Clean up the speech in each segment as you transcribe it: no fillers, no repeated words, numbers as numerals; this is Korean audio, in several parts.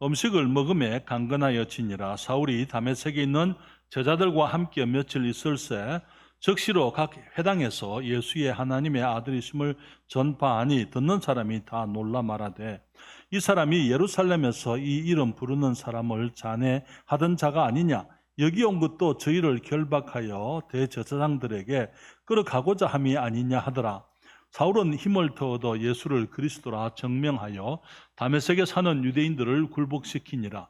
음식을 먹음에 강건하여지니라. 사울이 다메섹에 있는 제자들과 함께 며칠 있을새 즉시로 각 회당에서 예수의 하나님의 아들이심을 전파하니 듣는 사람이 다 놀라 말하되 이 사람이 예루살렘에서 이 이름 부르는 사람을 잔해하던 자가 아니냐. 여기 온 것도 저희를 결박하여 대제사장들에게 끌어가고자 함이 아니냐 하더라. 사울은 힘을 더 얻어 예수를 그리스도라 증명하여 다메섹에 사는 유대인들을 굴복시키니라.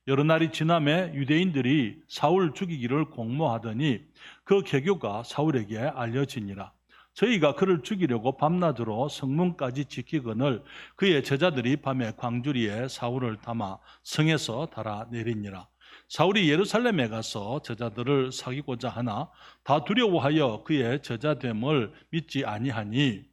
여러 날이 지남에 유대인들이 사울 죽이기를 공모하더니 그 계교가 사울에게 알려지니라. 저희가 그를 죽이려고 밤낮으로 성문까지 지키거늘 그의 제자들이 밤에 광주리에 사울을 담아 성에서 달아내리니라. 사울이 예루살렘에 가서 제자들을 사귀고자 하나 다 두려워하여 그의 제자됨을 믿지 아니하니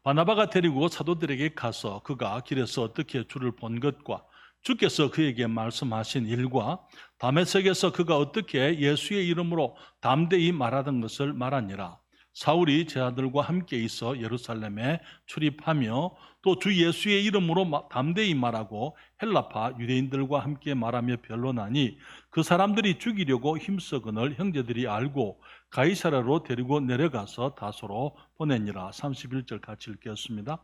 바나바가 데리고 사도들에게 가서 그가 길에서 어떻게 주를 본 것과 주께서 그에게 말씀하신 일과 다메섹에서 그가 어떻게 예수의 이름으로 담대히 말하던 것을 말하니라. 사울이 제자들과 함께 있어 예루살렘에 출입하며 또 주 예수의 이름으로 담대히 말하고 헬라파 유대인들과 함께 말하며 변론하니 그 사람들이 죽이려고 힘쓰거늘 형제들이 알고 가이사라로 데리고 내려가서 다소로 보내니라. 31절 같이 읽겠습니다.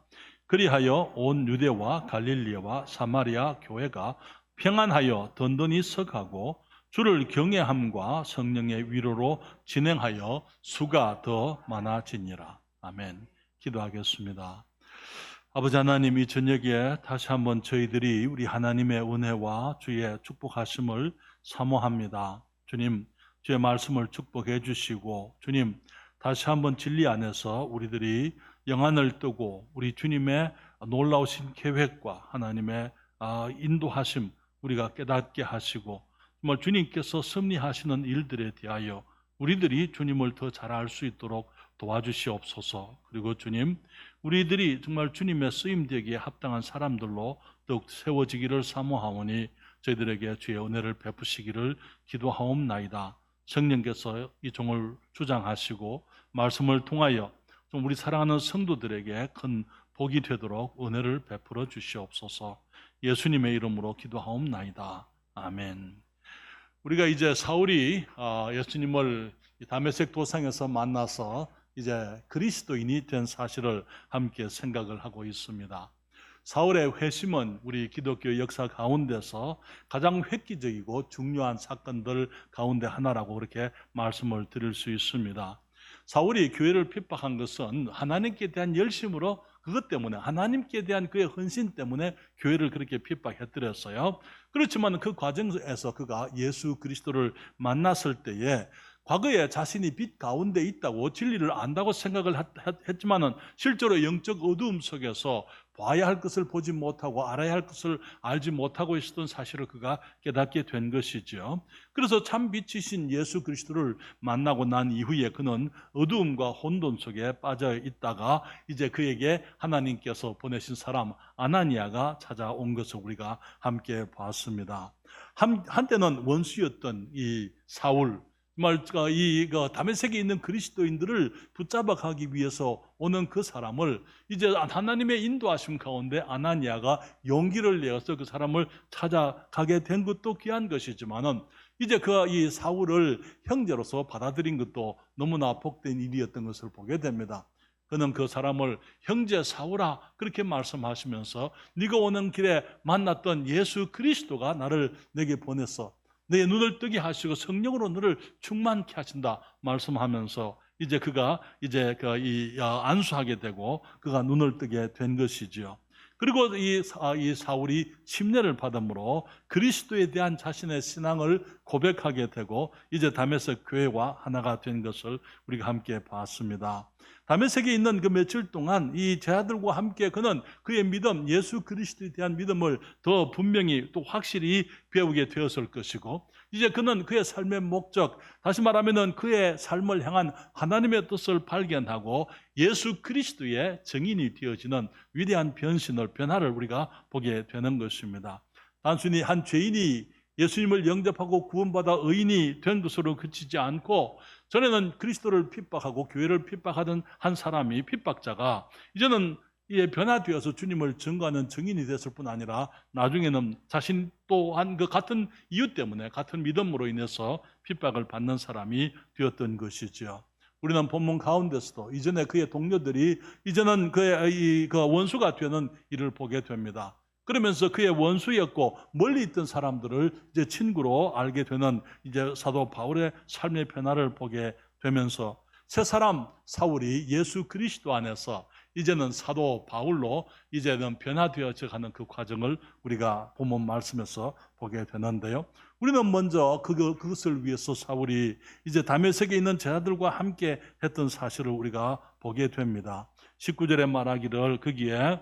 그리하여 온 유대와 갈릴리와 사마리아 교회가 평안하여 든든히 서가고 주를 경외함과 성령의 위로로 진행하여 수가 더 많아지니라. 아멘. 기도하겠습니다. 아버지 하나님, 이 저녁에 다시 한번 저희들이 우리 하나님의 은혜와 주의 축복하심을 사모합니다. 주님, 주의 말씀을 축복해 주시고 주님, 다시 한번 진리 안에서 우리들이 영안을 뜨고 우리 주님의 놀라우신 계획과 하나님의 인도하심 우리가 깨닫게 하시고 정말 주님께서 섭리하시는 일들에 대하여 우리들이 주님을 더 잘 알 수 있도록 도와주시옵소서. 그리고 주님, 우리들이 정말 주님의 쓰임되기에 합당한 사람들로 더욱 세워지기를 사모하오니 저희들에게 주의 은혜를 베푸시기를 기도하옵나이다. 성령께서 이 종을 주장하시고 말씀을 통하여 좀 우리 사랑하는 성도들에게 큰 복이 되도록 은혜를 베풀어 주시옵소서. 예수님의 이름으로 기도하옵나이다. 아멘. 우리가 이제 사울이 예수님을 다메섹 도상에서 만나서 이제 그리스도인이 된 사실을 함께 생각을 하고 있습니다. 사울의 회심은 우리 기독교 역사 가운데서 가장 획기적이고 중요한 사건들 가운데 하나라고 그렇게 말씀을 드릴 수 있습니다. 사울이 교회를 핍박한 것은 하나님께 대한 열심으로 그것 때문에 하나님께 대한 그의 헌신 때문에 교회를 그렇게 핍박했더랬어요. 그렇지만 그 과정에서 그가 예수 그리스도를 만났을 때에 과거에 자신이 빛 가운데 있다고 진리를 안다고 생각을 했지만은 실제로 영적 어두움 속에서 봐야 할 것을 보지 못하고 알아야 할 것을 알지 못하고 있었던 사실을 그가 깨닫게 된 것이죠. 그래서 참 빛이신 예수 그리스도를 만나고 난 이후에 그는 어두움과 혼돈 속에 빠져 있다가 이제 그에게 하나님께서 보내신 사람 아나니아가 찾아온 것을 우리가 함께 봤습니다. 한때는 원수였던 이 사울, 정말 이 다메섹에 있는 그리스도인들을 붙잡아 가기 위해서 오는 그 사람을 이제 하나님의 인도하심 가운데 아나니아가 용기를 내어서 그 사람을 찾아가게 된 것도 귀한 것이지만은 이제 이 사울을 형제로서 받아들인 것도 너무나 복된 일이었던 것을 보게 됩니다. 그는 그 사람을 형제 사울아 그렇게 말씀하시면서 네가 오는 길에 만났던 예수 그리스도가 나를 내게 보냈어. 내 눈을 뜨게 하시고 성령으로 너를 충만케 하신다 말씀하면서 이제 그가 이제 안수하게 되고 그가 눈을 뜨게 된 것이지요. 그리고 이 사울이 침례를 받음으로 그리스도에 대한 자신의 신앙을 고백하게 되고 이제 다메섹 교회와 하나가 된 것을 우리가 함께 봤습니다. 다메섹에 있는 그 며칠 동안 이 제자들과 함께 그는 그의 믿음, 예수 그리스도에 대한 믿음을 더 분명히 또 확실히 배우게 되었을 것이고 이제 그는 그의 삶의 목적, 다시 말하면 그의 삶을 향한 하나님의 뜻을 발견하고 예수 그리스도의 증인이 되어지는 위대한 변화를 우리가 보게 되는 것입니다. 단순히 한 죄인이 예수님을 영접하고 구원받아 의인이 된 것으로 그치지 않고 전에는 그리스도를 핍박하고 교회를 핍박하던 한 사람이 핍박자가 이제는 이에 변화되어서 주님을 증거하는 증인이 됐을 뿐 아니라 나중에는 자신 또한 그 같은 이유 때문에 같은 믿음으로 인해서 핍박을 받는 사람이 되었던 것이지요. 우리는 본문 가운데서도 이전에 그의 동료들이 이제는 그의 그 원수가 되는 일을 보게 됩니다. 그러면서 그의 원수였고 멀리 있던 사람들을 이제 친구로 알게 되는 이제 사도 바울의 삶의 변화를 보게 되면서 새 사람 사울이 예수 그리스도 안에서 이제는 사도 바울로 이제는 변화되어져 가는 그 과정을 우리가 본문 말씀에서 보게 되는데요. 우리는 먼저 그것을 위해서 사울이 이제 다메섹에 있는 제자들과 함께 했던 사실을 우리가 보게 됩니다. 19절에 말하기를 거기에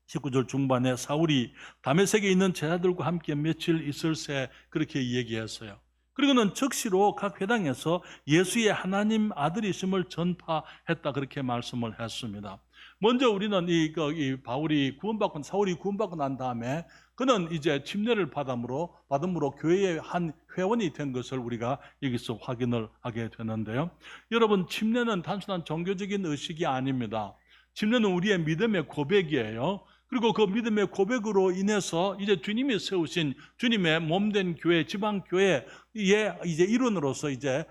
19절 중반에 사울이 다메섹에 있는 제자들과 함께 며칠 있을새 그렇게 얘기했어요. 그리고는 즉시로 각 회당에서 예수의 하나님 아들이심을 전파했다 그렇게 말씀을 했습니다. 먼저 우리는 이 사울이 구원받고 난 다음에 그는 이제 침례를 받음으로 교회의 한 회원이 된 것을 우리가 여기서 확인을 하게 되는데요. 여러분, 침례는 단순한 종교적인 의식이 아닙니다. 침례는 우리의 믿음의 고백이에요. 그리고 그 믿음의 고백으로 인해서 이제 주님이 세우신 주님의 몸된 교회, 지방교회의 이제 일원으로서 이제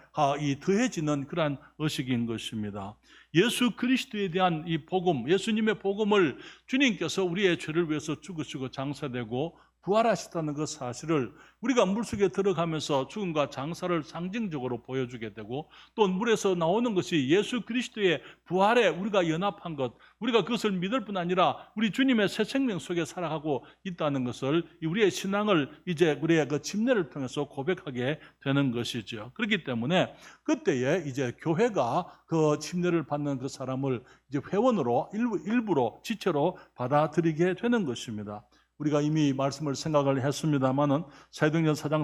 더해지는 그러한 의식인 것입니다. 예수 그리스도에 대한 이 복음, 예수님의 복음을 주님께서 우리의 죄를 위해서 죽으시고 장사되고 부활하셨다는 그 사실을 우리가 물속에 들어가면서 죽음과 장사를 상징적으로 보여주게 되고 또 물에서 나오는 것이 예수 그리스도의 부활에 우리가 연합한 것, 우리가 그것을 믿을 뿐 아니라 우리 주님의 새 생명 속에 살아가고 있다는 것을 우리의 신앙을 이제 우리의 그 침례를 통해서 고백하게 되는 것이죠. 그렇기 때문에 그때에 이제 교회가 그 침례를 받는 그 사람을 이제 회원으로 일부로 지체로 받아들이게 되는 것입니다. 우리가 이미 말씀을 생각을 했습니다마는 사도행전 4장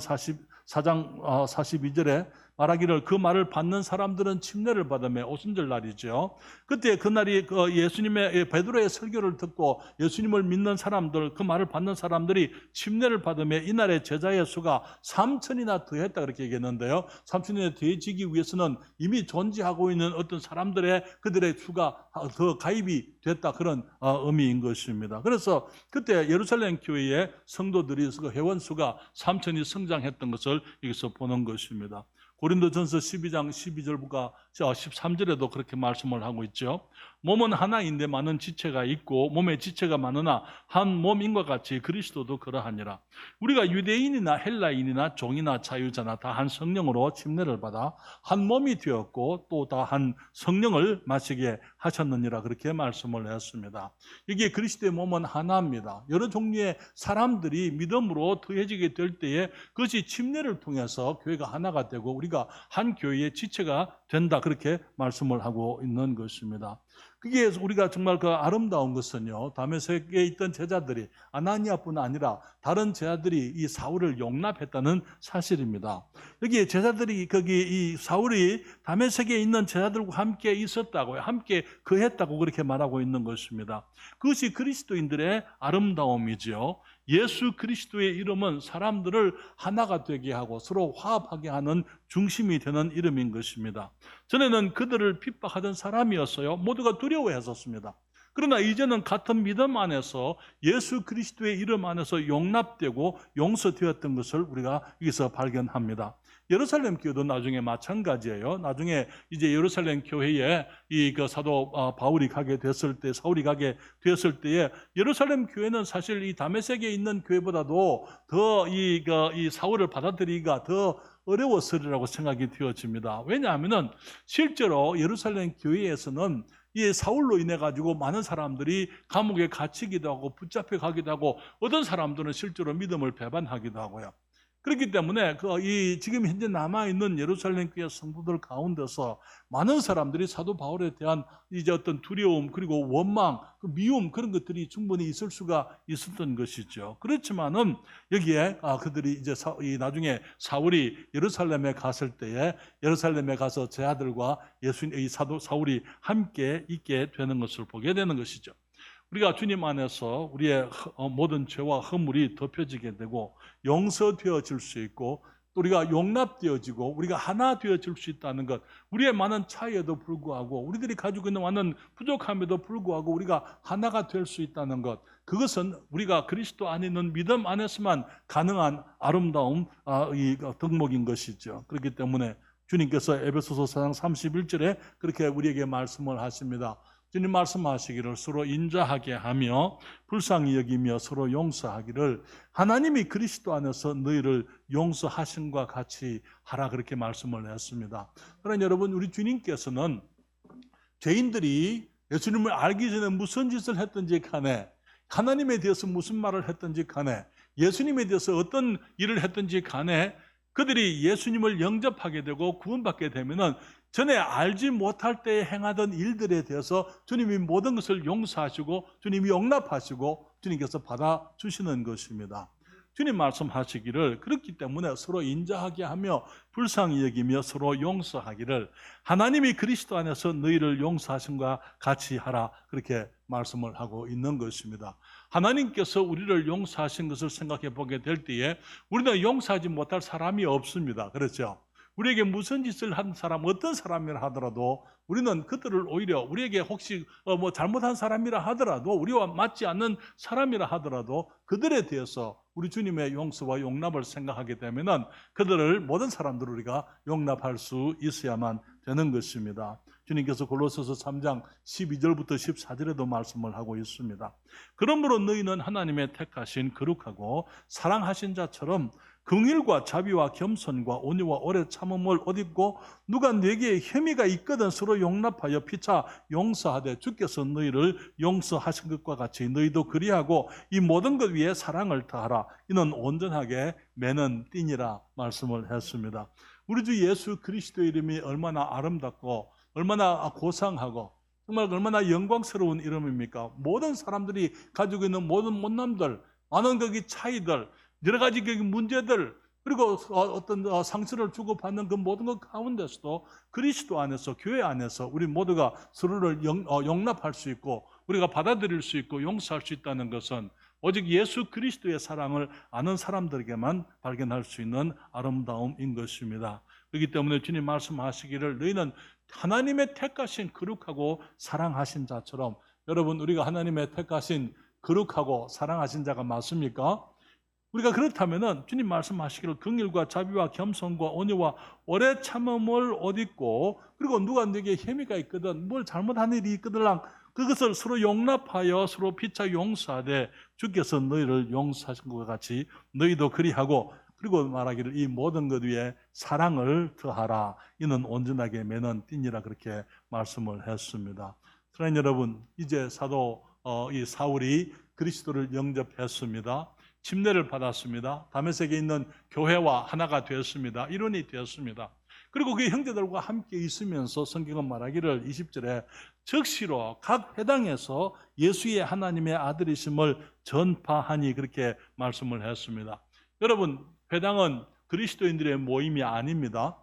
42절에 말하기를 그 말을 받는 사람들은 침례를 받으며 오순절 날이죠. 그때 그날이 예수님의 베드로의 설교를 듣고 예수님을 믿는 사람들, 그 말을 받는 사람들이 침례를 받으며 이날의 제자의 수가 3천이나 더했다 그렇게 얘기했는데요. 3천이나 더해지기 위해서는 이미 존재하고 있는 어떤 사람들의 그들의 수가 더 가입이 됐다 그런 의미인 것입니다. 그래서 그때 예루살렘 교회의 성도들이 그 회원 수가 3천이 성장했던 것을 여기서 보는 것입니다. 고린도전서 12장 12절부터 13절에도 그렇게 말씀을 하고 있죠. 몸은 하나인데 많은 지체가 있고 몸에 지체가 많으나 한 몸인 것 같이 그리스도도 그러하니라. 우리가 유대인이나 헬라인이나 종이나 자유자나 다 한 성령으로 침례를 받아 한 몸이 되었고 또 다 한 성령을 마시게 하셨느니라 그렇게 말씀을 했습니다. 여기에 그리스도의 몸은 하나입니다. 여러 종류의 사람들이 믿음으로 더해지게 될 때에 그것이 침례를 통해서 교회가 하나가 되고 우리가 한 교회의 지체가 된다 그렇게 말씀을 하고 있는 것입니다. 그게 우리가 정말 그 아름다운 것은요, 다메섹에 있던 제자들이 아나니아뿐 아니라 다른 제자들이 이 사울을 용납했다는 사실입니다. 여기 제자들이 이 사울이 다메섹에 있는 제자들과 함께 있었다고요, 함께 거했다고 그렇게 말하고 있는 것입니다. 그것이 그리스도인들의 아름다움이지요. 예수 그리스도의 이름은 사람들을 하나가 되게 하고 서로 화합하게 하는 중심이 되는 이름인 것입니다. 전에는 그들을 핍박하던 사람이었어요. 모두가 두려워했었습니다. 그러나 이제는 같은 믿음 안에서 예수 그리스도의 이름 안에서 용납되고 용서되었던 것을 우리가 여기서 발견합니다. 예루살렘 교회도 나중에 마찬가지예요. 나중에 이제 예루살렘 교회에 그 사도 바울이 가게 됐을 때, 사울이 가게 되었을 때에 예루살렘 교회는 사실 이 다메섹에 있는 교회보다도 더 이 사울을 받아들이기가 더 어려웠으리라고 생각이 되어집니다. 왜냐하면은 실제로 예루살렘 교회에서는 이 사울로 인해 가지고 많은 사람들이 감옥에 갇히기도 하고 붙잡혀 가기도 하고 어떤 사람들은 실제로 믿음을 배반하기도 하고요. 그렇기 때문에 지금 현재 남아있는 예루살렘 교회 성도들 가운데서 많은 사람들이 사도 바울에 대한 이제 어떤 두려움 그리고 원망, 미움 그런 것들이 충분히 있을 수가 있었던 것이죠. 그렇지만은 여기에 그들이 이제 나중에 사울이 예루살렘에 갔을 때에 예루살렘에 가서 제 아들과 예수님의 사도 사울이 함께 있게 되는 것을 보게 되는 것이죠. 우리가 주님 안에서 우리의 모든 죄와 허물이 덮여지게 되고 용서되어질 수 있고 또 우리가 용납되어지고 우리가 하나 되어질 수 있다는 것, 우리의 많은 차이에도 불구하고 우리들이 가지고 있는 많은 부족함에도 불구하고 우리가 하나가 될 수 있다는 것, 그것은 우리가 그리스도 안에 있는 믿음 안에서만 가능한 아름다움, 이 덕목인 것이죠. 그렇기 때문에 주님께서 에베소서 4장 31절에 그렇게 우리에게 말씀을 하십니다. 주님 말씀하시기를 서로 인자하게 하며 불쌍히 여기며 서로 용서하기를 하나님이 그리스도 안에서 너희를 용서하신과 같이 하라, 그렇게 말씀을 했습니다. 그러나 여러분, 우리 주님께서는 죄인들이 예수님을 알기 전에 무슨 짓을 했든지 간에, 하나님에 대해서 무슨 말을 했든지 간에, 예수님에 대해서 어떤 일을 했든지 간에 그들이 예수님을 영접하게 되고 구원받게 되면은 전에 알지 못할 때에 행하던 일들에 대해서 주님이 모든 것을 용서하시고 주님이 용납하시고 주님께서 받아주시는 것입니다. 주님 말씀하시기를 그렇기 때문에 서로 인자하게 하며 불쌍히 여기며 서로 용서하기를 하나님이 그리스도 안에서 너희를 용서하신과 같이 하라, 그렇게 말씀을 하고 있는 것입니다. 하나님께서 우리를 용서하신 것을 생각해 보게 될 때에 우리는 용서하지 못할 사람이 없습니다. 그렇죠? 우리에게 무슨 짓을 한 사람, 어떤 사람이라 하더라도 우리는 그들을 오히려 우리에게 혹시 잘못한 사람이라 하더라도, 우리와 맞지 않는 사람이라 하더라도 그들에 대해서 우리 주님의 용서와 용납을 생각하게 되면은 그들을, 모든 사람들을 우리가 용납할 수 있어야만 되는 것입니다. 주님께서 골로새서 3장 12절부터 14절에도 말씀을 하고 있습니다. 그러므로 너희는 하나님의 택하신 거룩하고 사랑하신 자처럼 긍휼과 자비와 겸손과 온유와 오래 참음을 옷 입고 누가 네게 혐의가 있거든 서로 용납하여 피차 용서하되 주께서 너희를 용서하신 것과 같이 너희도 그리하고 이 모든 것 위에 사랑을 더하라. 이는 온전하게 매는 띠니라 말씀을 했습니다. 우리 주 예수 그리스도의 이름이 얼마나 아름답고 얼마나 고상하고 정말 얼마나 영광스러운 이름입니까? 모든 사람들이 가지고 있는 모든 못남들, 많은 거기 차이들, 여러 가지 그 문제들, 그리고 어떤 상처를 주고받는 그 모든 것 가운데서도 그리스도 안에서, 교회 안에서 우리 모두가 서로를 용납할 수 있고 우리가 받아들일 수 있고 용서할 수 있다는 것은 오직 예수 그리스도의 사랑을 아는 사람들에게만 발견할 수 있는 아름다움인 것입니다. 그렇기 때문에 주님 말씀하시기를 너희는 하나님의 택하신 거룩하고 사랑하신 자처럼, 여러분, 우리가 하나님의 택하신 거룩하고 사랑하신 자가 맞습니까? 우리가 그렇다면은 주님 말씀하시기를 긍휼과 자비와 겸손과 온유와 오래 참음을 옷 입고, 그리고 누가 네게 혐의가 있거든, 뭘 잘못한 일이 있거든, 그것을 서로 용납하여 서로 피차 용서하되 주께서 너희를 용서하신 것과 같이 너희도 그리하고, 그리고 말하기를 이 모든 것 위에 사랑을 더하라. 이는 온전하게 매는 띠니라, 그렇게 말씀을 했습니다. 사랑하는 여러분, 이제 사도 이 사울이 그리스도를 영접했습니다. 침례를 받았습니다. 다메섹에 있는 교회와 하나가 되었습니다. 일원이 되었습니다. 그리고 그 형제들과 함께 있으면서 성경은 말하기를 20절에 즉시로 각 회당에서 예수의 하나님의 아들이심을 전파하니, 그렇게 말씀을 했습니다. 여러분, 회당은 그리스도인들의 모임이 아닙니다.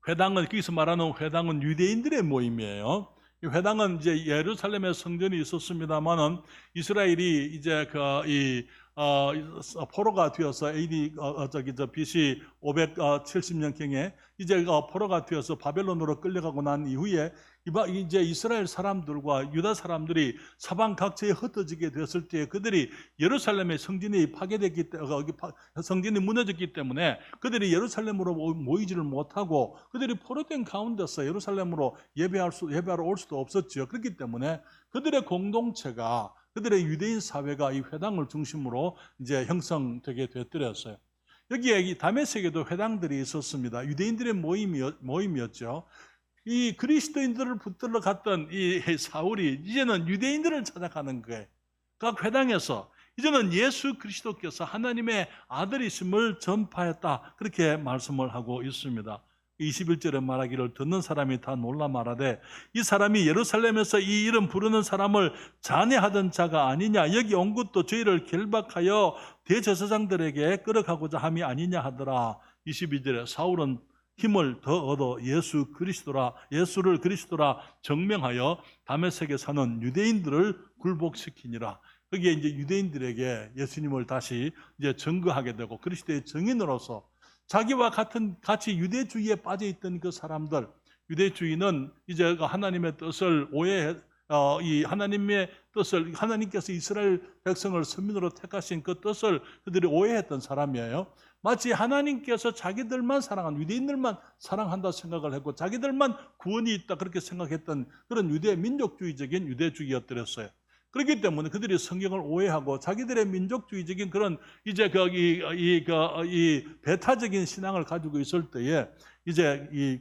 회당은, 거기서 말하는 회당은 유대인들의 모임이에요. 이 회당은 이제 예루살렘에 성전이 있었습니다만은 이스라엘이 이제 포로가 되어서 AD BC 570년경에 이제 포로가 되어서 바벨론으로 끌려가고 난 이후에 이제 이스라엘 사람들과 유다 사람들이 사방 각지에 흩어지게 됐을 때 그들이 예루살렘의 성전이 파괴됐기 때문에, 성전이 무너졌기 때문에 그들이 예루살렘으로 모이지를 못하고 그들이 포로된 가운데서 예루살렘으로 예배하러 올 수도 없었죠. 그렇기 때문에 그들의 공동체가, 그들의 유대인 사회가 이 회당을 중심으로 이제 형성되게 됐더랬어요. 여기에 이 다메섹에도 회당들이 있었습니다. 유대인들의 모임이었죠. 이 그리스도인들을 붙들러 갔던 이 사울이 이제는 유대인들을 찾아가는 거예요. 각 회당에서 이제는 예수 그리스도께서 하나님의 아들이심을 전파했다, 그렇게 말씀을 하고 있습니다. 21절에 말하기를 듣는 사람이 다 놀라 말하되 이 사람이 예루살렘에서 이 이름 부르는 사람을 잔해하던 자가 아니냐, 여기 온 것도 저희를 결박하여 대제사장들에게 끌어가고자 함이 아니냐 하더라. 22절에 사울은 힘을 더 얻어 예수를 그리스도라 정명하여 다메섹에 사는 유대인들을 굴복시키니라. 거기에 이제 유대인들에게 예수님을 다시 이제 증거하게 되고 그리스도의 증인으로서 자기와 같이 유대주의에 빠져 있던 그 사람들, 유대주의는 이제 하나님의 뜻을 이 하나님의 뜻을, 하나님께서 이스라엘 백성을 선민으로 택하신 그 뜻을 그들이 오해했던 사람이에요. 마치 하나님께서 자기들만 유대인들만 사랑한다 생각을 했고 자기들만 구원이 있다 그렇게 생각했던 그런 민족주의적인 유대주의였더랬어요. 그렇기 때문에 그들이 성경을 오해하고 자기들의 민족주의적인 그런 이제 이 배타적인 신앙을 가지고 있을 때에 이제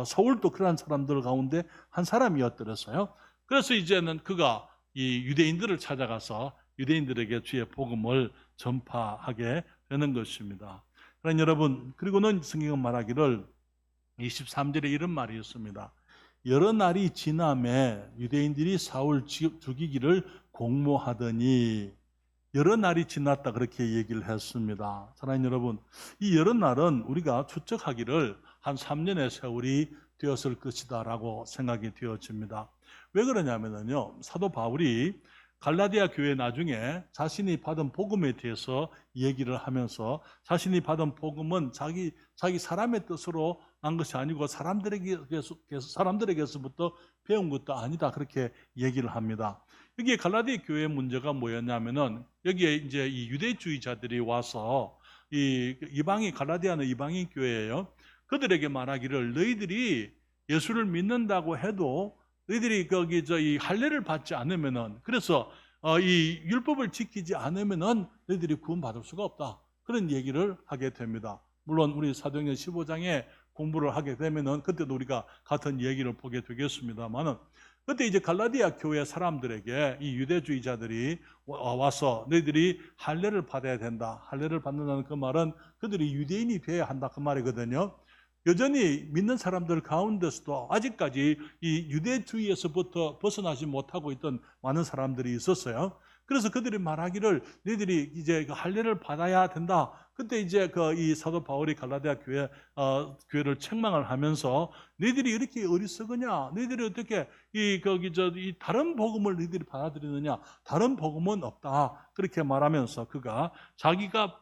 서울도 그러한 사람들 가운데 한 사람이었더랬어요. 그래서 이제는 그가 이 유대인들을 찾아가서 유대인들에게 주의 복음을 전파하게 되는 것입니다. 그러나 여러분, 그리고는 성경은 말하기를 23절에 이런 말이 있습니다. 여러 날이 지남에 유대인들이 사울 죽이기를 공모하더니, 여러 날이 지났다 그렇게 얘기를 했습니다. 사랑하는 여러분, 이 여러 날은 우리가 추측하기를 한 3년의 세월이 되었을 것이다 라고 생각이 되어집니다. 왜 그러냐면요, 사도 바울이 갈라디아 교회 나중에 자신이 받은 복음에 대해서 얘기를 하면서 자신이 받은 복음은 자기 사람의 뜻으로 난 것이 아니고 사람들에게서부터 배운 것도 아니다 그렇게 얘기를 합니다. 여기에 갈라디아 교회의 문제가 뭐였냐면은 여기에 이제 이 유대주의자들이 와서 이 갈라디아는 이방인 교회예요. 그들에게 말하기를 너희들이 예수를 믿는다고 해도 너희들이 이 할례를 받지 않으면은, 그래서 이 율법을 지키지 않으면은 너희들이 구원받을 수가 없다 그런 얘기를 하게 됩니다. 물론 우리 사도행전 15장에 공부를 하게 되면은 그때도 우리가 같은 얘기를 보게 되겠습니다만은, 그때 이제 갈라디아 교회 사람들에게 이 유대주의자들이 와서 너희들이 할례를 받아야 된다, 할례를 받는다는 그 말은 그들이 유대인이 되어야 한다 그 말이거든요. 여전히 믿는 사람들 가운데서도 아직까지 이 유대주의에서부터 벗어나지 못하고 있던 많은 사람들이 있었어요. 그래서 그들이 말하기를 너희들이 이제 할례를 받아야 된다. 그때 이제 이 사도 바울이 갈라디아 교회를 책망을 하면서 너희들이 이렇게 어리석으냐? 너희들이 어떻게 이 다른 복음을 너희들이 받아들이느냐? 다른 복음은 없다. 그렇게 말하면서 그가 자기가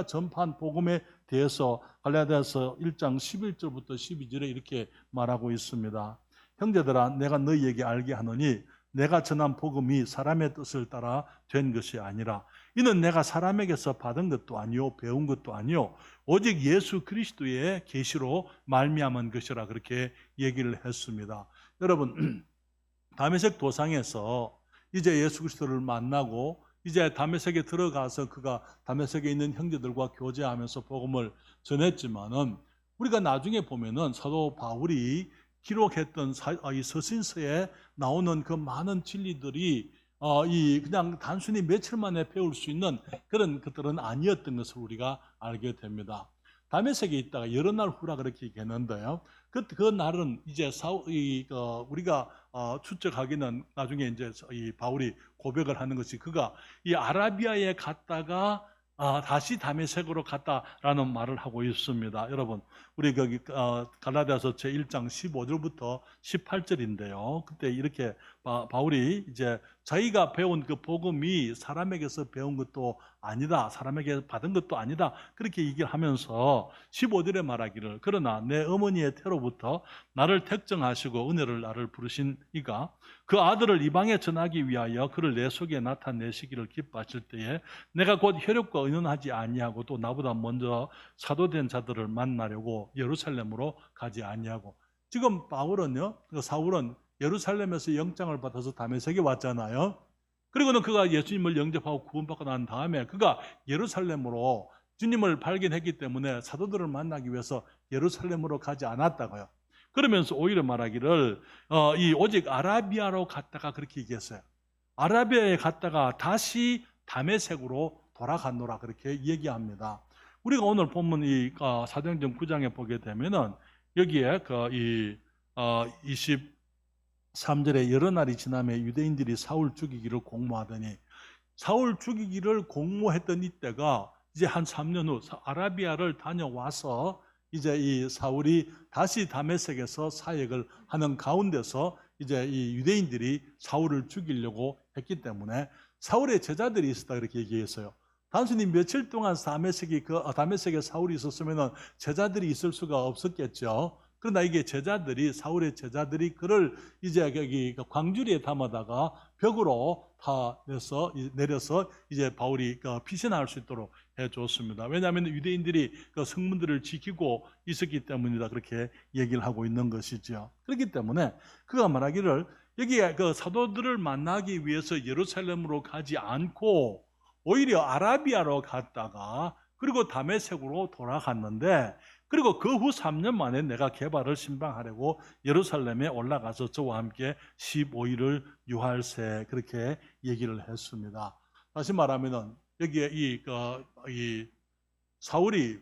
전파한 복음에 대해서 갈라디아서 1장 11절부터 12절에 이렇게 말하고 있습니다. 형제들아, 내가 너희에게 알게 하노니 내가 전한 복음이 사람의 뜻을 따라 된 것이 아니라 이는 내가 사람에게서 받은 것도 아니요 배운 것도 아니요 오직 예수 그리스도의 계시로 말미암은 것이라 그렇게 얘기를 했습니다. 여러분, 다메섹 도상에서 이제 예수 그리스도를 만나고 이제 다메섹에 들어가서 그가 다메섹에 있는 형제들과 교제하면서 복음을 전했지만은 우리가 나중에 보면은 사도 바울이 기록했던 이 서신서에 나오는 그 많은 진리들이 그냥 단순히 며칠 만에 배울 수 있는 그런 것들은 아니었던 것을 우리가 알게 됩니다. 다메섹에 있다가 여러 날 후라 그렇게 얘기했는데요. 그 날은 이제 우리가 추측하기는 나중에 이제 이 바울이 고백을 하는 것이 그가 이 아라비아에 갔다가 다시 다메섹으로 갔다라는 말을 하고 있습니다. 여러분, 우리 거기 갈라디아서 제1장 15절부터 18절인데요. 그때 이렇게 바울이 이제 자기가 배운 그 복음이 사람에게서 배운 것도 아니다, 사람에게 받은 것도 아니다 그렇게 얘기를 하면서 15절에 말하기를 그러나 내 어머니의 태로부터 나를 택정하시고 은혜를 나를 부르신 이가 그 아들을 이방에 전하기 위하여 그를 내 속에 나타내시기를 기뻐하실 때에 내가 곧 혈육과 의논하지 아니하고 또 나보다 먼저 사도된 자들을 만나려고 예루살렘으로 가지 아니하고, 지금 사울은 예루살렘에서 영장을 받아서 다메섹에 왔잖아요. 그리고는 그가 예수님을 영접하고 구원받고 난 다음에 그가 예루살렘으로 주님을 발견했기 때문에 사도들을 만나기 위해서 예루살렘으로 가지 않았다고요. 그러면서 오히려 말하기를 오직 아라비아로 갔다가 그렇게 얘기했어요. 아라비아에 갔다가 다시 다메섹으로 돌아갔노라 그렇게 얘기합니다. 우리가 오늘 본문 이 사도행전 9장에 보게 되면은 여기에 23절에 여러 날이 지남에 유대인들이 사울 죽이기를 공모하더니, 사울 죽이기를 공모했던 이때가 이제 한 3년 후 아라비아를 다녀와서 이제 이 사울이 다시 다메섹에서 사역을 하는 가운데서 이제 이 유대인들이 사울을 죽이려고 했기 때문에 사울의 제자들이 있었다 그렇게 얘기했어요. 단순히 며칠 동안 다메섹에 사울이 있었으면 제자들이 있을 수가 없었겠죠. 그러나 이게 사울의 제자들이 그를 이제 여기 광주리에 담아다가 벽으로 내려서 이제 바울이 피신할 수 있도록 해줬습니다. 왜냐하면 유대인들이 성문들을 지키고 있었기 때문이다, 그렇게 얘기를 하고 있는 것이죠. 그렇기 때문에 그가 말하기를 여기에 사도들을 만나기 위해서 예루살렘으로 가지 않고 오히려 아라비아로 갔다가 그리고 다메섹으로 돌아갔는데, 그리고 그 후 3년 만에 내가 개발을 신방하려고 예루살렘에 올라가서 저와 함께 15일을 유할세, 그렇게 얘기를 했습니다. 다시 말하면은 여기에 이 사울이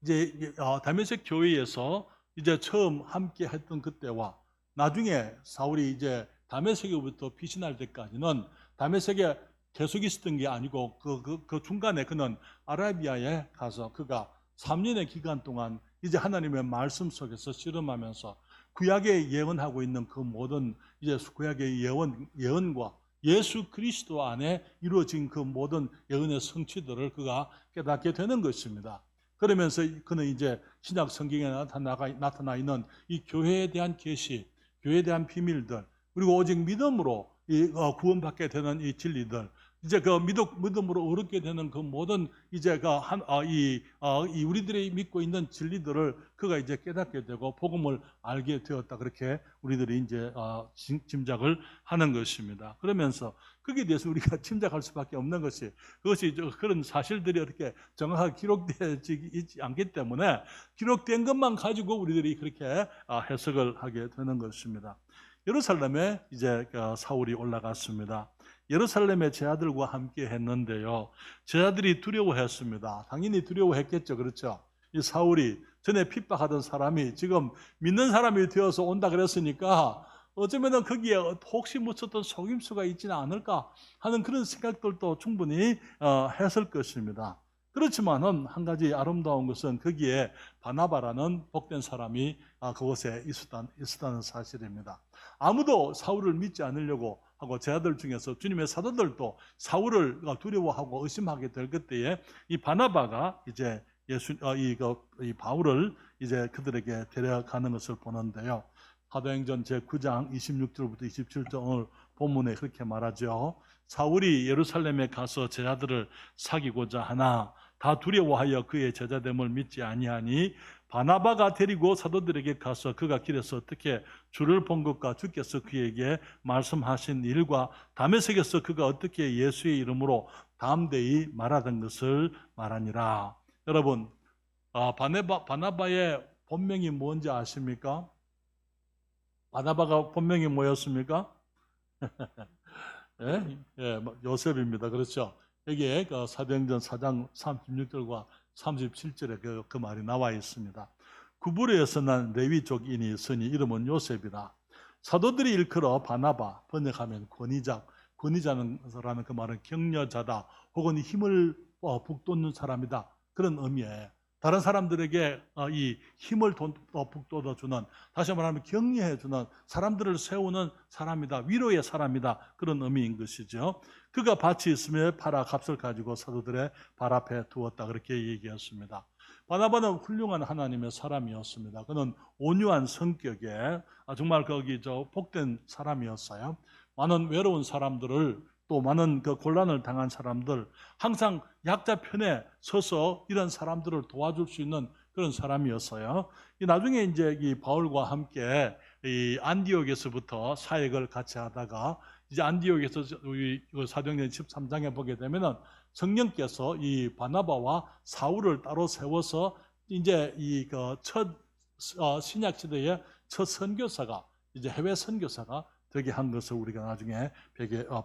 이제 다메섹 교회에서 이제 처음 함께 했던 그때와 나중에 사울이 이제 다메섹에부터 피신할 때까지는 다메섹에 계속 있었던 게 아니고 그 중간에 그는 아라비아에 가서 그가 3년의 기간 동안 이제 하나님의 말씀 속에서 씨름하면서 구약에 예언하고 있는 그 모든 이제 구약의 예언과 예수 그리스도 안에 이루어진 그 모든 예언의 성취들을 그가 깨닫게 되는 것입니다. 그러면서 그는 이제 신약 성경에 나타나 있는 이 교회에 대한 계시, 교회에 대한 비밀들, 그리고 오직 믿음으로 구원받게 되는 이 진리들, 이제 그 믿음으로 얻게 되는 그 모든 이제 우리들이 믿고 있는 진리들을 그가 이제 깨닫게 되고 복음을 알게 되었다, 그렇게 우리들이 이제 짐작을 하는 것입니다. 그러면서 거기에 대해서 우리가 짐작할 수밖에 없는 것이, 그것이 그런 사실들이 이렇게 정확하게 기록되지 있지 않기 때문에 기록된 것만 가지고 우리들이 그렇게 해석을 하게 되는 것입니다. 예루살렘에 이제 사울이 올라갔습니다. 예루살렘의 제자들과 함께 했는데요, 제자들이 두려워했습니다. 당연히 두려워했겠죠. 그렇죠? 이 사울이 전에 핍박하던 사람이 지금 믿는 사람이 되어서 온다 그랬으니까 어쩌면 거기에 혹시 묻혔던 속임수가 있지는 않을까 하는 그런 생각들도 충분히 했을 것입니다. 그렇지만은 한 가지 아름다운 것은 거기에 바나바라는 복된 사람이 그곳에 있었다는 사실입니다. 아무도 사울을 믿지 않으려고 하고 제자들 중에서 주님의 사도들도 사울을 두려워하고 의심하게 될 그때에 이 바나바가 이제 이 바울을 이제 그들에게 데려가는 것을 보는데요. 사도행전 제9장 26절부터 27절 오늘 본문에 그렇게 말하죠. 사울이 예루살렘에 가서 제자들을 사귀고자 하나 다 두려워하여 그의 제자됨을 믿지 아니하니 바나바가 데리고 사도들에게 가서 그가 길에서 어떻게 주를 본 것과 주께서 그에게 말씀하신 일과 다메섹에서 그가 어떻게 예수의 이름으로 담대히 말하던 것을 말하니라. 여러분, 바나바의 본명이 뭔지 아십니까? 바나바가 본명이 뭐였습니까? 예? 예, 요셉입니다. 그렇죠? 여기에 사도행전 4장 36절과 37절에 그 말이 나와 있습니다. 구브르에서 난 레위족인이 있으니 이름은 요셉이다. 사도들이 일컬어 바나바, 번역하면 권위자라는 그 말은 격려자다, 혹은 힘을 북돋는 사람이다, 그런 의미에 다른 사람들에게 이 힘을 북돋아주는, 다시 말하면 격려해주는, 사람들을 세우는 사람이다, 위로의 사람이다, 그런 의미인 것이죠. 그가 밭이 있으며 팔아 값을 가지고 사도들의 발 앞에 두었다, 그렇게 얘기했습니다. 바나바는 훌륭한 하나님의 사람이었습니다. 그는 온유한 성격에 정말 복된 사람이었어요. 많은 외로운 사람들을, 또 많은 곤란을 당한 사람들, 항상 약자 편에 서서 이런 사람들을 도와줄 수 있는 그런 사람이었어요. 나중에 이제 이 바울과 함께 이 안디옥에서부터 사역을 같이 하다가 이제 안디옥에서 사도행전 13장에 보게 되면은 성령께서 이 바나바와 사울을 따로 세워서 이제 첫 신약 시대의 첫 선교사가, 이제 해외 선교사가 되게 한 것을 우리가 나중에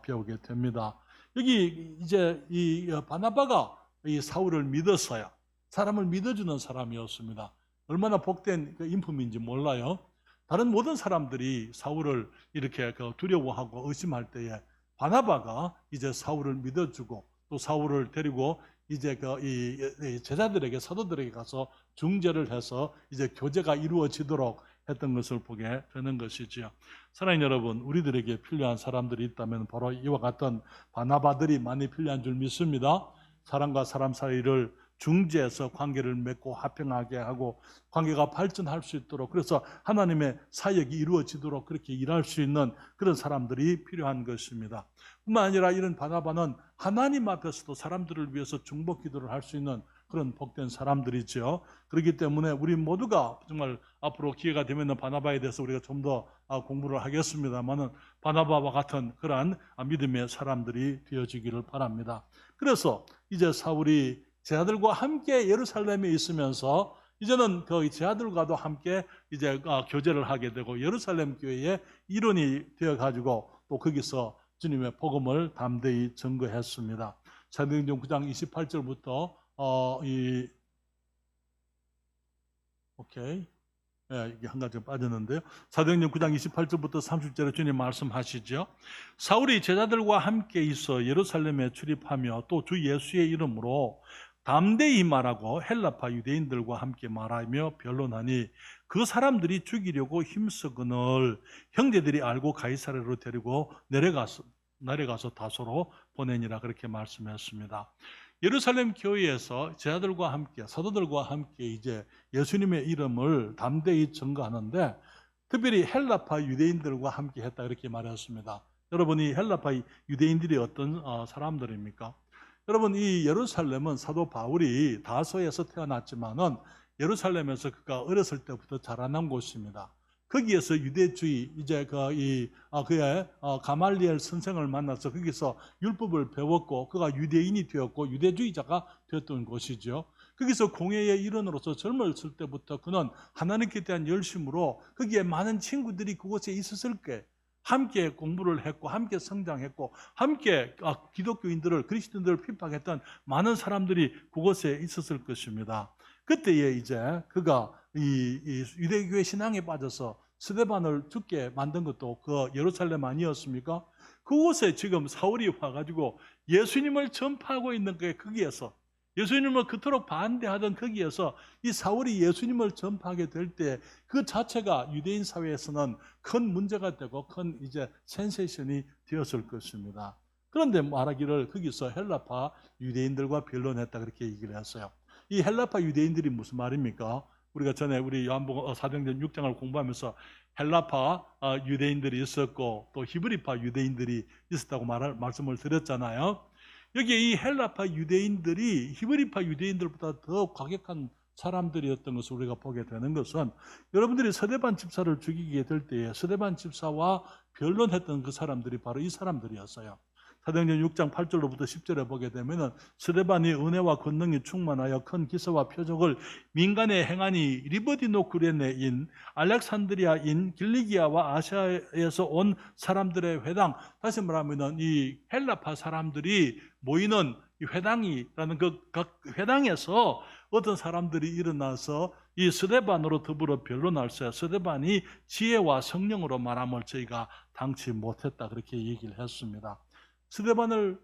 배우게 됩니다. 여기 이제 이 바나바가 이 사울을 믿었어요. 사람을 믿어주는 사람이었습니다. 얼마나 복된 인품인지 몰라요. 다른 모든 사람들이 사울을 이렇게 두려워하고 의심할 때에 바나바가 이제 사울을 믿어주고 또 사울을 데리고 이제 이 제자들에게, 사도들에게 가서 중재를 해서 이제 교제가 이루어지도록 했던 것을 보게 되는 것이지요. 사랑하는 여러분, 우리들에게 필요한 사람들이 있다면 바로 이와 같은 바나바들이 많이 필요한 줄 믿습니다. 사람과 사람 사이를 중재해서 관계를 맺고 화평하게 하고 관계가 발전할 수 있도록, 그래서 하나님의 사역이 이루어지도록 그렇게 일할 수 있는 그런 사람들이 필요한 것입니다. 뿐만 아니라 이런 바나바는 하나님 앞에서도 사람들을 위해서 중보 기도를 할 수 있는 그런 복된 사람들이죠. 그렇기 때문에 우리 모두가 정말 앞으로 기회가 되면 바나바에 대해서 우리가 좀 더 공부를 하겠습니다만은 바나바와 같은 그러한 믿음의 사람들이 되어지기를 바랍니다. 그래서 이제 사울이 제자들과 함께 예루살렘에 있으면서 이제는 그 제자들과도 함께 이제 교제를 하게 되고 예루살렘 교회의 일원이 되어 가지고 또 거기서 주님의 복음을 담대히 전거했습니다. 사도행전 9장 28절부터 이게 한 가지 빠졌는데요. 사도행전 9장 28절부터 30절에 주님 말씀하시죠. 사울이 제자들과 함께 있어 예루살렘에 출입하며 또 주 예수의 이름으로 담대히 말하고 헬라파 유대인들과 함께 말하며 변론하니 그 사람들이 죽이려고 힘쓰거늘 형제들이 알고 가이사랴로 데리고 내려가서 다소로 보내니라, 그렇게 말씀했습니다. 예루살렘 교회에서 제자들과 함께 사도들과 함께 이제 예수님의 이름을 담대히 전거하는데 특별히 헬라파 유대인들과 함께 했다, 이렇게 말했습니다. 여러분이 헬라파 유대인들이 어떤 사람들입니까? 여러분, 이 예루살렘은 사도 바울이 다소에서 태어났지만은 예루살렘에서 그가 어렸을 때부터 자라난 곳입니다. 거기에서 유대주의, 이제 그의 가말리엘 선생을 만나서 거기서 율법을 배웠고 그가 유대인이 되었고 유대주의자가 되었던 곳이죠. 거기서 공회의 일원으로서 젊었을 때부터 그는 하나님께 대한 열심으로 거기에 많은 친구들이 그곳에 있었을 때 함께 공부를 했고 함께 성장했고 함께 기독교인들을, 그리스도인들을 핍박했던 많은 사람들이 그곳에 있었을 것입니다. 그때에 이제 그가 이 유대교회 신앙에 빠져서 스데반을 죽게 만든 것도 그 예루살렘 아니었습니까? 그곳에 지금 사울이 와가지고 예수님을 전파하고 있는 게 거기에서, 예수님을 그토록 반대하던 거기에서 이 사울이 예수님을 전파하게 될 때 그 자체가 유대인 사회에서는 큰 문제가 되고 큰 이제 센세이션이 되었을 것입니다. 그런데 말하기를 거기서 헬라파 유대인들과 변론했다, 그렇게 얘기를 했어요. 이 헬라파 유대인들이 무슨 말입니까? 우리가 전에 우리 요한복음 사도행전 6장을 공부하면서 헬라파 유대인들이 있었고 또 히브리파 유대인들이 있었다고 말씀을 드렸잖아요. 여기에 이 헬라파 유대인들이 히브리파 유대인들보다 더 과격한 사람들이었던 것을 우리가 보게 되는 것은, 여러분들이 스데반 집사를 죽이게 될 때에 스데반 집사와 변론했던 그 사람들이 바로 이 사람들이었어요. 사도행전 6장 8절로부터 10절에 보게 되면 스데반이 은혜와 권능이 충만하여 큰 기사와 표적을 민간에 행하니 리버디노 구레네인 알렉산드리아인 길리기아와 아시아에서 온 사람들의 회당, 다시 말하면 이 헬라파 사람들이 모이는 이 회당이라는 각 회당에서 어떤 사람들이 일어나서 이 스데반으로 더불어 변론할 때 스데반이 지혜와 성령으로 말함을 저희가 당치 못했다, 그렇게 얘기를 했습니다. 스데반을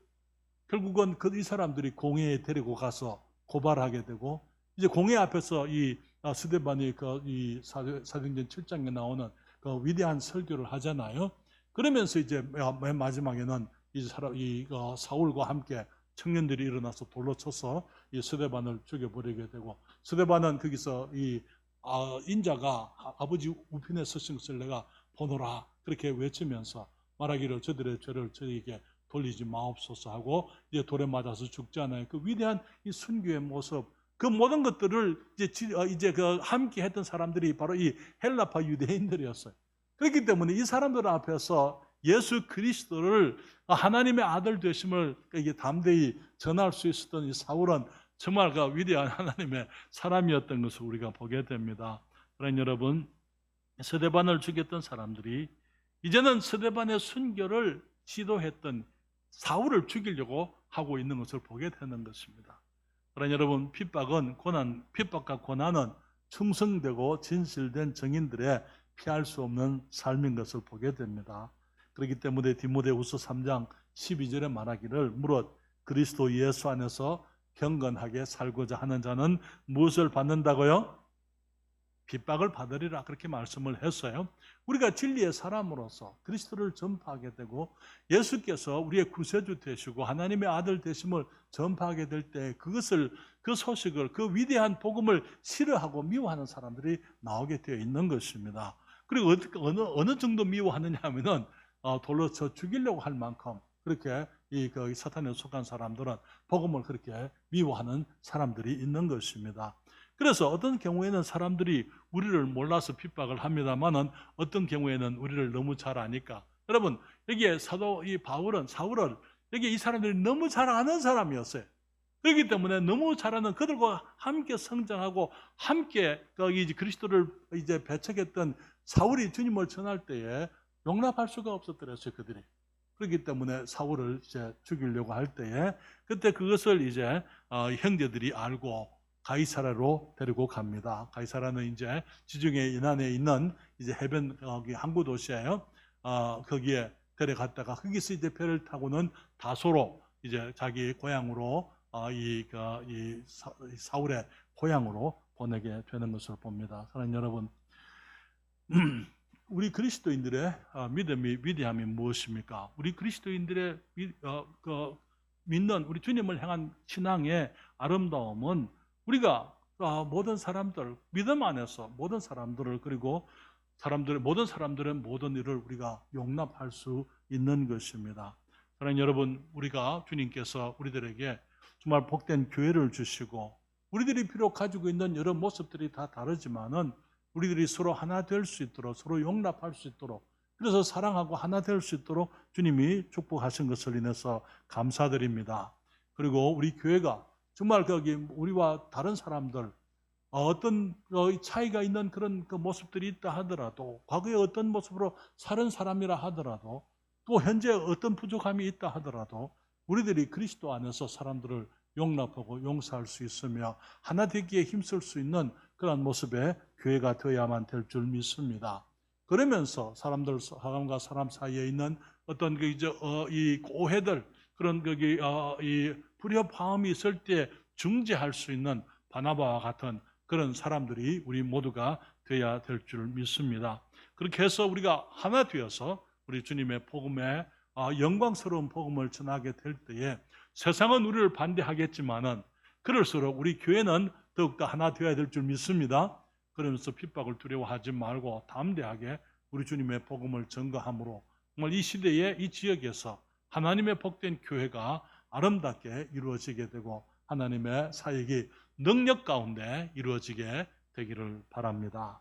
결국은 이 사람들이 공회에 데리고 가서 고발하게 되고, 이제 공회 앞에서 이 스데반이 이 사도행전 7장에 나오는 그 위대한 설교를 하잖아요. 그러면서 이제 맨 마지막에는 이 사울과 함께 청년들이 일어나서 돌로 쳐서 이 스데반을 죽여버리게 되고, 스데반은 거기서 이 인자가 아버지 우편에 서신 것을 내가 보노라, 그렇게 외치면서 말하기를 저들의 죄를 저에게 돌리지 마옵소서 하고 이제 돌에 맞아서 죽지 않아요. 그 위대한 이 순교의 모습, 그 모든 것들을 이제 그 함께 했던 사람들이 바로 이 헬라파 유대인들이었어요. 그렇기 때문에 이 사람들 앞에서 예수 그리스도를 하나님의 아들 되심을 이게 담대히 전할 수 있었던 이 사울은 정말 그 위대한 하나님의 사람이었던 것을 우리가 보게 됩니다. 그러나 여러분, 스데반을 죽였던 사람들이 이제는 스데반의 순교를 시도했던 사울을 죽이려고 하고 있는 것을 보게 되는 것입니다. 그러나 여러분, 핍박과 고난은 충성되고 진실된 증인들의 피할 수 없는 삶인 것을 보게 됩니다. 그렇기 때문에 디모데후서 3장 12절에 말하기를 무릇 그리스도 예수 안에서 경건하게 살고자 하는 자는 무엇을 받는다고요? 핍박을 받으리라 그렇게 말씀을 했어요. 우리가 진리의 사람으로서 그리스도를 전파하게 되고 예수께서 우리의 구세주 되시고 하나님의 아들 되심을 전파하게 될 때 그것을 그 소식을 그 위대한 복음을 싫어하고 미워하는 사람들이 나오게 되어 있는 것입니다. 그리고 어느 정도 미워하느냐 하면은 돌로 쳐 죽이려고 할 만큼 그렇게 그 사탄에 속한 사람들은 복음을 그렇게 미워하는 사람들이 있는 것입니다. 그래서 어떤 경우에는 사람들이 우리를 몰라서 핍박을 합니다만은 어떤 경우에는 우리를 너무 잘 아니까 여러분 여기에 사도 사울은 여기 이 사람들이 너무 잘 아는 사람이었어요. 그렇기 때문에 너무 잘하는 그들과 함께 성장하고 함께 그리스도를 이제 배척했던 사울이 주님을 전할 때에 용납할 수가 없었더랬어요, 그들이. 그렇기 때문에 사울을 이제 죽이려고 할 때에 그때 그것을 이제 형제들이 알고 가이사라로 데리고 갑니다. 가이사라는 이제 지중해 연안에 있는 이제 해변 항구 도시예요. 거기에 데려갔다가 거기서 이제 배를 타고는 다소로 이제 자기 고향으로 이 사울의 고향으로 보내게 되는 것을 봅니다. 사랑하는 여러분, 우리 그리스도인들의 믿음이 위대함이 무엇입니까? 우리 그리스도인들의 믿는 우리 주님을 향한 신앙의 아름다움은 우리가 모든 사람들, 믿음 안에서 모든 사람들을 그리고 모든 사람들의 모든 일을 우리가 용납할 수 있는 것입니다. 사랑하는 여러분, 우리가 주님께서 우리들에게 정말 복된 교회를 주시고 우리들이 비록 가지고 있는 여러 모습들이 다 다르지만은 우리들이 서로 하나 될 수 있도록 서로 용납할 수 있도록 그래서 사랑하고 하나 될 수 있도록 주님이 축복하신 것을 인해서 감사드립니다. 그리고 우리 교회가 정말 거기 우리와 다른 사람들 어떤 차이가 있는 그런 그 모습들이 있다 하더라도 과거에 어떤 모습으로 사는 사람이라 하더라도 또 현재 어떤 부족함이 있다 하더라도 우리들이 그리스도 안에서 사람들을 용납하고 용서할 수 있으며 하나 되기에 힘쓸 수 있는 그런 모습의 교회가 되어야만 될 줄 믿습니다. 그러면서 사람과 사람 사이에 있는 어떤 이 오해들 그런 이 불협화음이 있을 때 중재할 수 있는 바나바와 같은 그런 사람들이 우리 모두가 되어야 될 줄 믿습니다. 그렇게 해서 우리가 하나 되어서 우리 주님의 복음에 영광스러운 복음을 전하게 될 때에 세상은 우리를 반대하겠지만은 그럴수록 우리 교회는 더욱더 하나 되어야 될 줄 믿습니다. 그러면서 핍박을 두려워하지 말고 담대하게 우리 주님의 복음을 전가함으로 정말 이 시대에 이 지역에서 하나님의 복된 교회가 아름답게 이루어지게 되고 하나님의 사역이 능력 가운데 이루어지게 되기를 바랍니다.